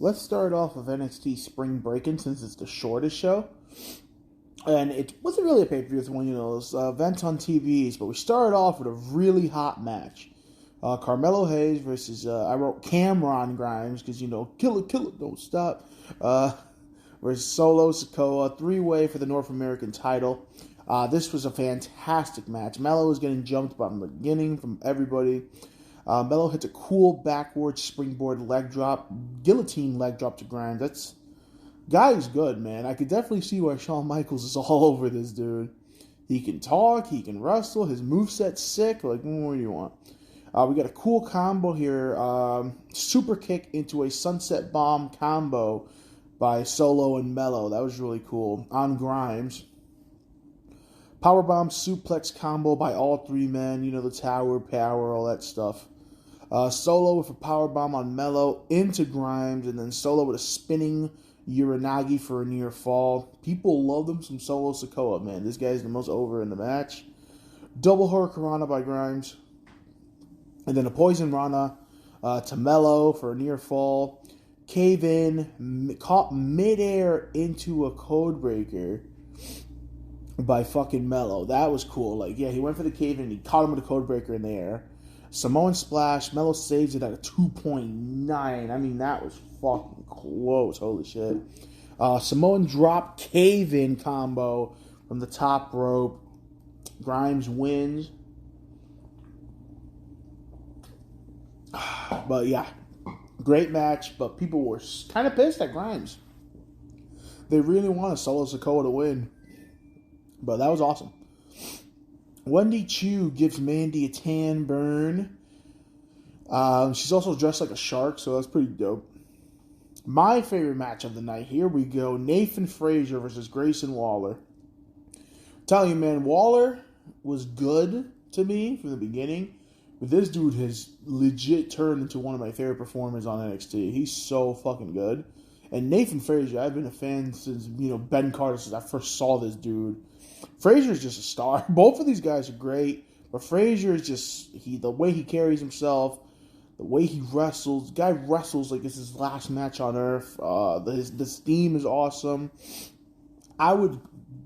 let's start off with NXT Spring Breakin' since it's the shortest show. And it wasn't really a pay-per-view, it's one, it was events on TVs, but we started off with a really hot match. Carmelo Hayes versus, I wrote Cameron Grimes, because, kill it, don't stop. Versus Solo Sikoa, three-way for the North American title. This was a fantastic match. Melo was getting jumped from the beginning from everybody. Melo hits a cool backward springboard leg drop, guillotine leg drop to Grimes. Guy's good, man. I could definitely see why Shawn Michaels is all over this dude. He can talk, he can wrestle, his moveset's sick. Like, what do you want? We got a cool combo here. Super kick into a sunset bomb combo by Solo and Melo. That was really cool. On Grimes. Powerbomb suplex combo by all three men. The tower, power, all that stuff. Solo with a powerbomb on Melo into Grimes. And then Solo with a spinning Uranagi for a near fall. People love them some Solo Sikoa, man. This guy's the most over in the match. Double Hurricanrana by Grimes. And then a Poison Rana to Melo for a near fall. Cave in, caught midair into a codebreaker by fucking Melo. That was cool. He went for the cave in and he caught him with a codebreaker in the air. Samoan splash. Melo saves it at a 2.9. I mean, that was fucking close. Holy shit. Samoan drop cave in combo from the top rope. Grimes wins. But yeah, great match, but people were kind of pissed at Grimes. They really wanted Solo Sikoa to win. But that was awesome. Wendy Chu gives Mandy a tan burn. She's also dressed like a shark, so that's pretty dope. My favorite match of the night, here we go. Nathan Frazier versus Grayson Waller. I'm telling you, man, Waller was good to me from the beginning. But this dude has legit turned into one of my favorite performers on NXT. He's so fucking good. And Nathan Frazier, I've been a fan since, Ben Carter, since I first saw this dude. Frazier's just a star. Both of these guys are great. But Frazier is just, the way he carries himself, the way he wrestles. The guy wrestles like it's his last match on Earth. This theme is awesome. I would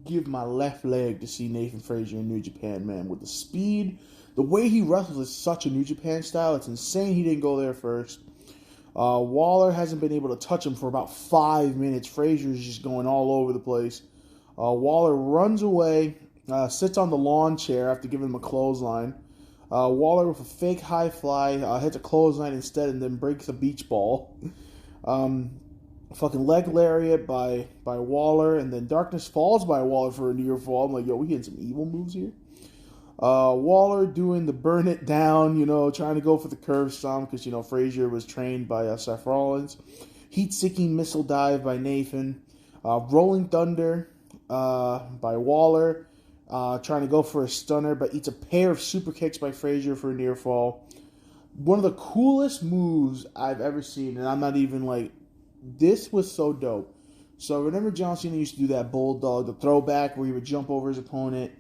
give my left leg to see Nathan Frazier in New Japan, man. With the speed, the way he wrestles is such a New Japan style. It's insane he didn't go there first. Waller hasn't been able to touch him for about 5 minutes. Frazier's just going all over the place. Waller runs away, sits on the lawn chair after giving him a clothesline. Waller with a fake high fly, hits a clothesline instead and then breaks a beach ball. Fucking leg lariat by Waller, and then Darkness Falls by Waller for a near fall. I'm like, yo, we hitting some evil moves here. Waller doing the burn it down, trying to go for the curve some because, Frazier was trained by Seth Rollins. Heat-seeking missile dive by Nathan. Rolling Thunder by Waller. Trying to go for a stunner, but eats a pair of super kicks by Frazier for a near fall. One of the coolest moves I've ever seen, and I'm not even this was so dope. So remember John Cena used to do that bulldog, the throwback where he would jump over his opponent.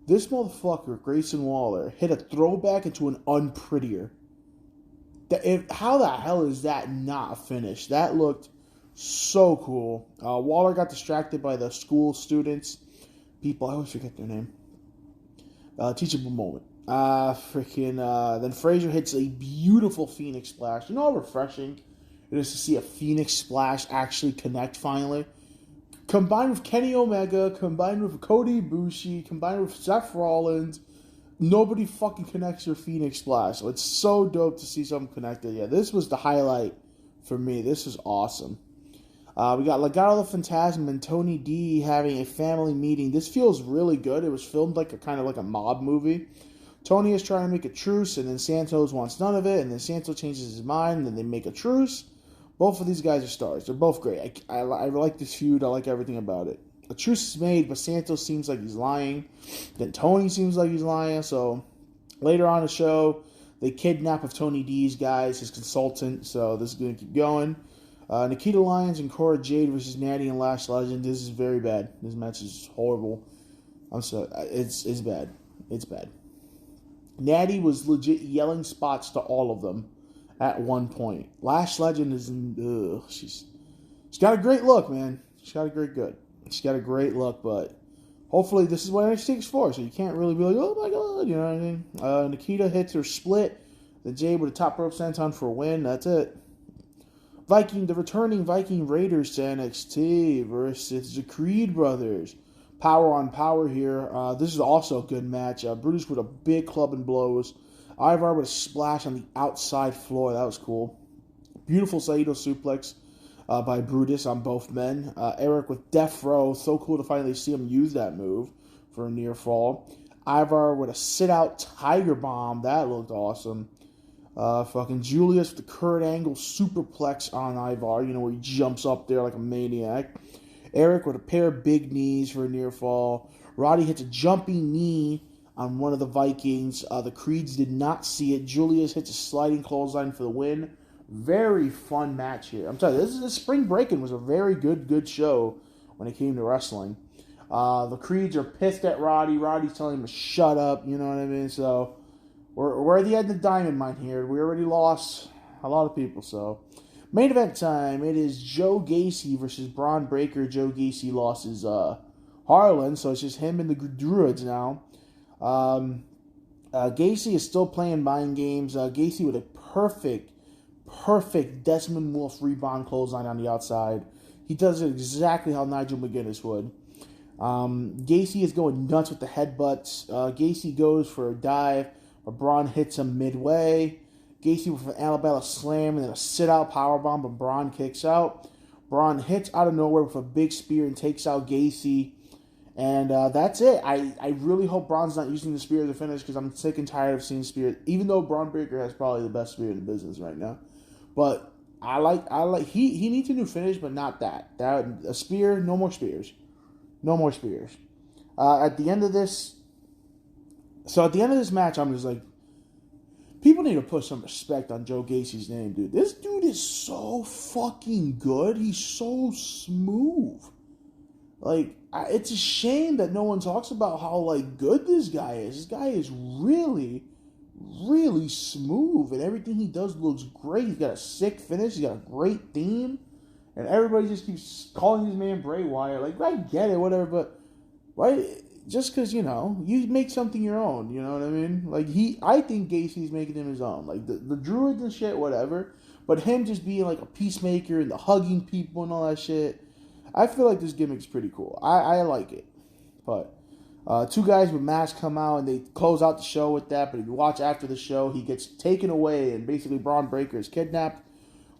This motherfucker, Grayson Waller, hit a throwback into an unprettier. How the hell is that not a finish? That looked so cool. Waller got distracted by the school students. People, I always forget their name. Teachable moment. Then Frazier hits a beautiful Phoenix Splash. You know how refreshing it is to see a Phoenix Splash actually connect finally? Combined with Kenny Omega, combined with Cody Ibushi, combined with Seth Rollins, nobody fucking connects your Phoenix Splash. So it's so dope to see something connected. Yeah, this was the highlight for me. This is awesome. We got Legado del Fantasma and Tony D having a family meeting. This feels really good. It was filmed like a mob movie. Tony is trying to make a truce, and then Santos wants none of it, and then Santos changes his mind, and then they make a truce. Both of these guys are stars. They're both great. I like this feud. I like everything about it. A truce is made, but Santos seems like he's lying. Then Tony seems like he's lying. So later on in the show, they kidnap of Tony D's guys, his consultant. So this is going to keep going. Nikita Lyons and Cora Jade versus Natty and Lash Legend. This is very bad. This match is horrible. I'm sorry. It's bad. It's bad. Natty was legit yelling spots to all of them at one point. Lash Legend is in. She's got a great look, man. She's got a great look, but hopefully this is what NXT is for. So you can't really be like, oh my god, you know what I mean? Nikita hits her split. Then Jade with a top rope senton for a win. That's it. The returning Viking Raiders to NXT versus the Creed brothers. Power on power here. This is also a good match. Brutus with a big club and blows. Ivar with a splash on the outside floor. That was cool. Beautiful Saito suplex by Brutus on both men. Eric with death row. So cool to finally see him use that move for a near fall. Ivar with a sit-out tiger bomb. That looked awesome. Fucking Julius with the Kurt Angle superplex on Ivar. You know, where he jumps up there like a maniac. Eric with a pair of big knees for a near fall. Roddy hits a jumping knee on one of the Vikings. The Creeds did not see it. Julius hits a sliding clothesline for the win. Very fun match here. I'm telling you, this Spring Breakin' was a very good show when it came to wrestling. The Creeds are pissed at Roddy. Roddy's telling him to shut up. You know what I mean? So we're at the end of the diamond mine here. We already lost a lot of people. So main event time. It is Joe Gacy versus Braun Breaker. Joe Gacy lost his Harlan, so it's just him and the Droids now. Gacy is still playing mind games. Gacy with a perfect Desmond Wolfe rebound clothesline on the outside. He does it exactly how Nigel McGuinness would. Gacy is going nuts with the headbutts. Gacy goes for a dive, but Braun hits him midway. Gacy with an Alabama slam and then a sit-out powerbomb, but Braun kicks out. Braun hits out of nowhere with a big spear and takes out Gacy. And that's it. I really hope Braun's not using the spear as a finish because I'm sick and tired of seeing spear. Even though Braun Breaker has probably the best spear in the business right now, but I like he needs a new finish, but not that. A spear, no more spears, At the end of this match, I'm just like, people need to put some respect on Joe Gacy's name, dude. This dude is so fucking good. He's so smooth. Like, it's a shame that no one talks about how, like, good this guy is. This guy is really, really smooth, and everything he does looks great. He's got a sick finish. He's got a great theme, and everybody just keeps calling his man Bray Wyatt. Like, I get it, whatever, but why? Just because, you know, you make something your own, you know what I mean? Like, I think Gacy's making him his own. Like, the Druids and shit, whatever, but him just being, like, a peacemaker and the hugging people and all that shit, I feel like this gimmick's pretty cool. I like it. But two guys with masks come out and they close out the show with that. But if you watch after the show, he gets taken away and basically Braun Breaker is kidnapped.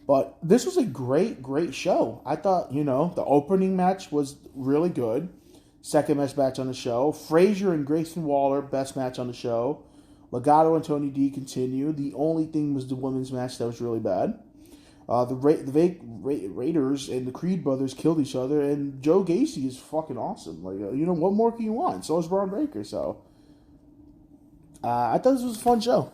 But this was a great show. I thought, you know, the opening match was really good. Second best match on the show. Frazier and Grayson Waller, best match on the show. Legato and Tony D continue. The only thing was the women's match that was really bad. The Raiders and the Creed brothers killed each other, and Joe Gacy is fucking awesome. Like, you know, what more can you want? So is Braun Breaker. So, I thought this was a fun show.